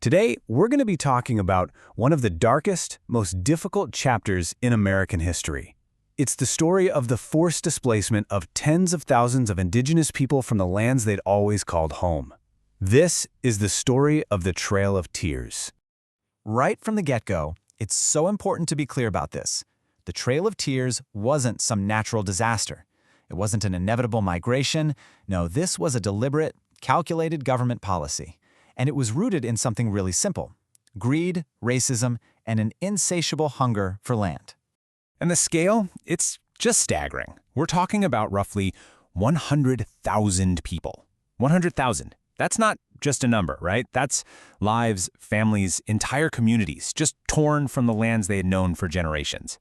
Today, we're going to be talking about one of the darkest, most difficult chapters in American history. It's the story of the forced displacement of tens of thousands of indigenous people from the lands they'd always called home. This is the story of the Trail of Tears. Right from the get-go, it's so important to be clear about this. The Trail of Tears wasn't some natural disaster. It wasn't an inevitable migration. No, this was a deliberate, calculated government policy. And it was rooted in something really simple: greed, racism, and an insatiable hunger for land. And the scale? It's just staggering. We're talking about roughly 100,000 people. 100,000. That's not just a number, right? That's lives, families, entire communities, just torn from the lands they had known for generations.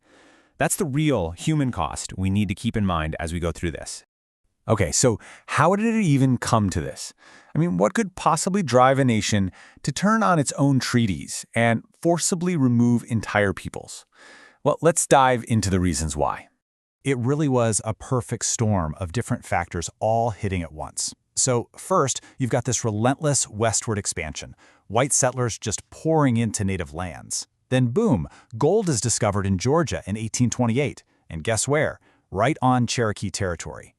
That's the real human cost we need to keep in mind as we go through this. Okay, so how did it even come to this? I mean, what could possibly drive a nation to turn on its own treaties and forcibly remove entire peoples? Well, let's dive into the reasons why. It really was a perfect storm of different factors all hitting at once. So first, you've got this relentless westward expansion, white settlers just pouring into native lands. Then boom, gold is discovered in Georgia in 1828. And guess where? Right on Cherokee territory.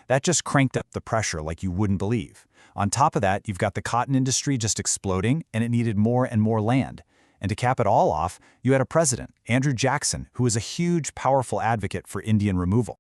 That just cranked up the pressure like you wouldn't believe. On top of that, you've got the cotton industry just exploding, and it needed more and more land. And to cap it all off, you had a president, Andrew Jackson, who was a huge, powerful advocate for Indian removal.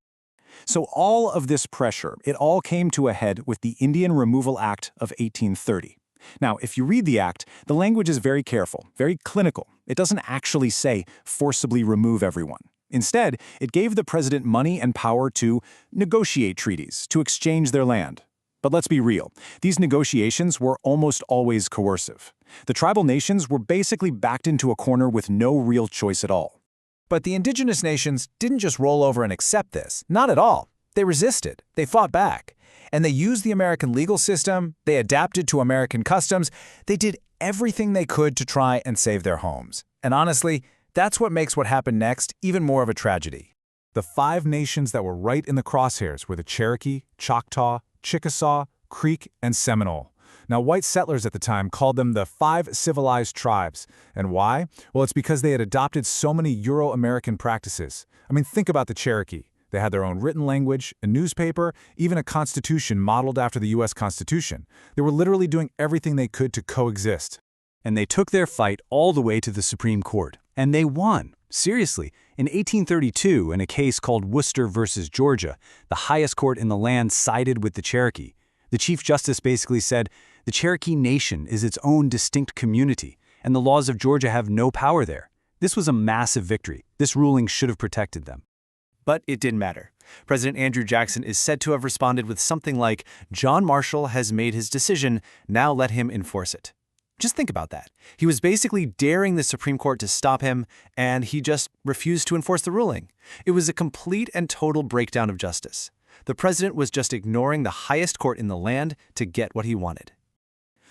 So all of this pressure, it all came to a head with the Indian Removal Act of 1830. Now, if you read the act, the language is very careful, very clinical. It doesn't actually say forcibly remove everyone. Instead, it gave the president money and power to negotiate treaties, to exchange their land. But let's be real, these negotiations were almost always coercive. The tribal nations were basically backed into a corner with no real choice at all. But the indigenous nations didn't just roll over and accept this. Not at all. They resisted. They fought back. And they used the American legal system. They adapted to American customs. They did everything they could to try and save their homes. And honestly, that's what makes what happened next even more of a tragedy. The 5 nations that were right in the crosshairs were the Cherokee, Choctaw, Chickasaw, Creek, and Seminole. Now, white settlers at the time called them the 5 civilized tribes. And why? Well, it's because they had adopted so many Euro-American practices. I mean, think about the Cherokee. They had their own written language, a newspaper, even a constitution modeled after the U.S. Constitution. They were literally doing everything they could to coexist. And they took their fight all the way to the Supreme Court. And they won. Seriously, in 1832, in a case called Worcester versus Georgia, the highest court in the land sided with the Cherokee. The Chief Justice basically said, the Cherokee Nation is its own distinct community, and the laws of Georgia have no power there. This was a massive victory. This ruling should have protected them. But it didn't matter. President Andrew Jackson is said to have responded with something like, "John Marshall has made his decision, now let him enforce it." Just think about that. He was basically daring the Supreme Court to stop him, and he just refused to enforce the ruling. It was a complete and total breakdown of justice. The president was just ignoring the highest court in the land to get what he wanted.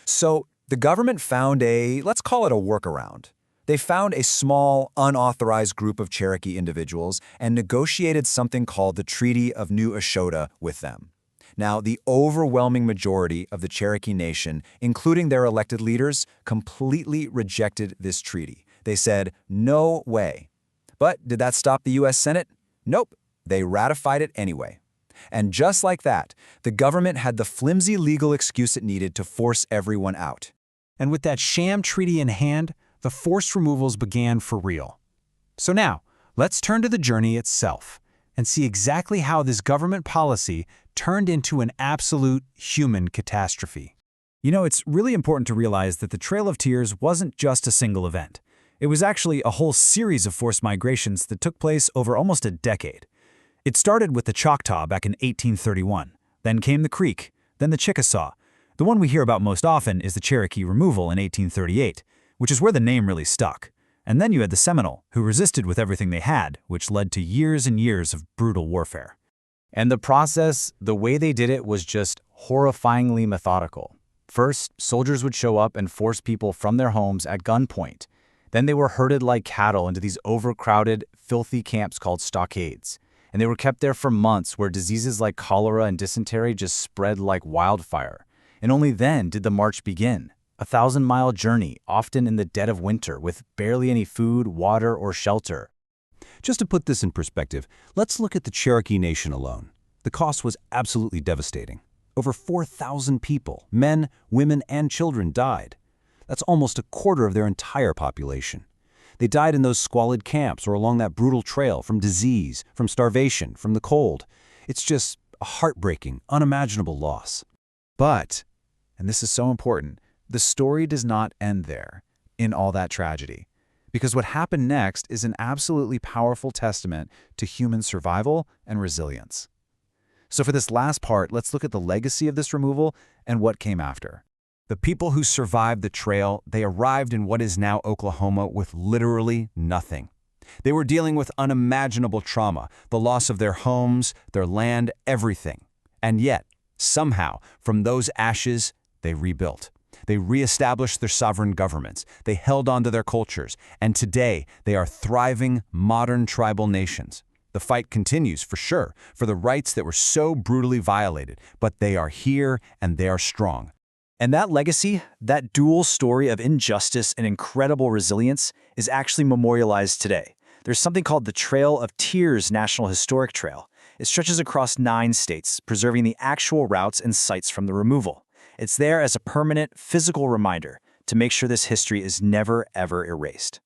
So the government found let's call it a workaround. They found a small, unauthorized group of Cherokee individuals and negotiated something called the Treaty of New Eshota with them. Now, the overwhelming majority of the Cherokee Nation, including their elected leaders, completely rejected this treaty. They said, no way. But did that stop the U.S. Senate? Nope. They ratified it anyway. And just like that, the government had the flimsy legal excuse it needed to force everyone out. And with that sham treaty in hand, the forced removals began for real. So now, let's turn to the journey itself and see exactly how this government policy turned into an absolute human catastrophe. You know, it's really important to realize that the Trail of Tears wasn't just a single event. It was actually a whole series of forced migrations that took place over almost a decade. It started with the Choctaw back in 1831, then came the Creek, then the Chickasaw. The one we hear about most often is the Cherokee removal in 1838, which is where the name really stuck. And then you had the Seminole, who resisted with everything they had, which led to years and years of brutal warfare. And the process, the way they did it, was just horrifyingly methodical. First, soldiers would show up and force people from their homes at gunpoint. Then they were herded like cattle into these overcrowded, filthy camps called stockades. And they were kept there for months, where diseases like cholera and dysentery just spread like wildfire. And only then did the march begin. A 1,000-mile journey, often in the dead of winter, with barely any food, water, or shelter. Just to put this in perspective, let's look at the Cherokee Nation alone. The cost was absolutely devastating. Over 4,000 people, men, women, and children died. That's almost a quarter of their entire population. They died in those squalid camps or along that brutal trail from disease, from starvation, from the cold. It's just a heartbreaking, unimaginable loss. But, and this is so important, the story does not end there, in all that tragedy. Because what happened next is an absolutely powerful testament to human survival and resilience. So for this last part, let's look at the legacy of this removal and what came after. The people who survived the trail, they arrived in what is now Oklahoma with literally nothing. They were dealing with unimaginable trauma, the loss of their homes, their land, everything. And yet, somehow, from those ashes, they rebuilt. They reestablished their sovereign governments. They held on to their cultures. And today, they are thriving, modern tribal nations. The fight continues, for sure, for the rights that were so brutally violated, but they are here and they are strong. And that legacy, that dual story of injustice and incredible resilience, is actually memorialized today. There's something called the Trail of Tears National Historic Trail. It stretches across 9 states, preserving the actual routes and sites from the removal. It's there as a permanent, physical reminder to make sure this history is never, ever erased.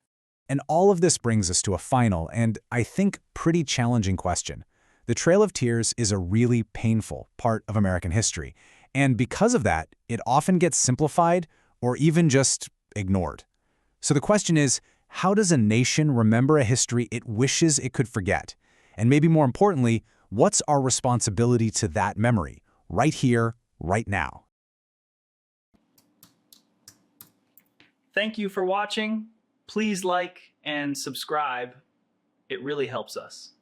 And all of this brings us to a final and, I think, pretty challenging question. The Trail of Tears is a really painful part of American history, and because of that, it often gets simplified or even just ignored. So the question is, how does a nation remember a history it wishes it could forget? And maybe more importantly, what's our responsibility to that memory, right here, right now? Thank you for watching. Please like and subscribe. It really helps us.